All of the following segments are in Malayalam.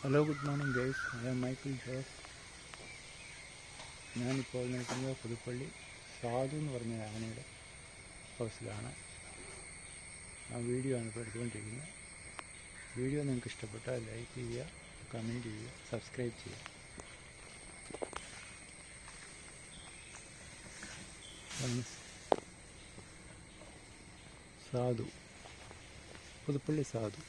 Hello, good morning guys. I am Michael Jose. ഞാനിപ്പോൾ നിൽക്കുന്നത് പുതുപ്പള്ളി സാധു എന്ന് പറഞ്ഞ ആനയുടെ ഹൗസിലാണ്. ആ വീഡിയോ ആണ് ഇപ്പോൾ എടുത്തുകൊണ്ടിരിക്കുന്നത്. വീഡിയോ നിങ്ങൾക്ക് ഇഷ്ടപ്പെട്ടാൽ ലൈക്ക് ചെയ്യുക, കമൻറ്റ് ചെയ്യുക, സബ്സ്ക്രൈബ് ചെയ്യുക. സാധു, പുതുപ്പള്ളി സാധു.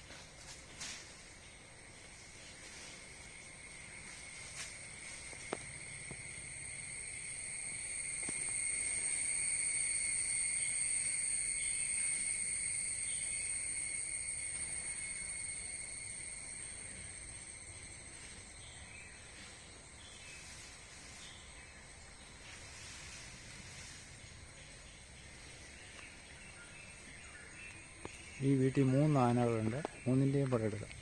ഈ വീട്ടിൽ 3 ആനകളുണ്ട്. 3ൻ്റെയും പടം എടുക്കാം.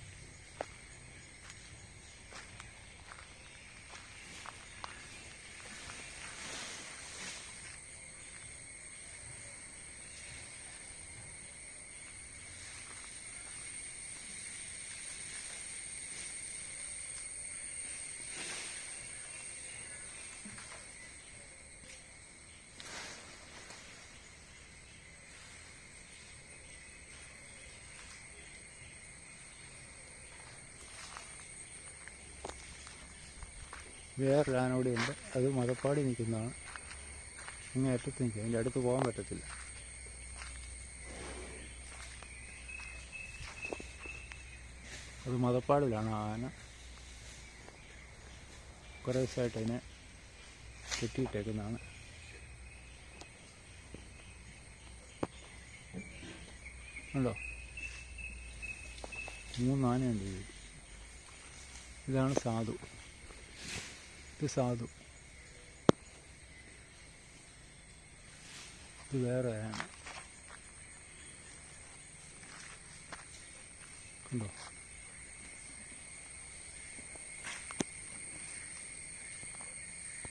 വേറൊരു ആന കൂടി ഉണ്ട്. അത് മതപ്പാടി നിൽക്കുന്നതാണ്. ഇങ്ങനെ അറ്റത്ത് നിൽക്കുക. അതിൻ്റെ അടുത്ത് പോകാൻ പറ്റത്തില്ല. അത് മതപ്പാടിലാണ് ആന. കുറേ ദിവസമായിട്ട് അതിനെ കെട്ടിയിട്ടേക്കുന്നതാണ്. ഉണ്ടോ? 3 ആനയുണ്ട് ഈ. ഇതാണ് സാധു. ഇത് സാധു. ഇത് വേറെ ആണ്. കണ്ടോ?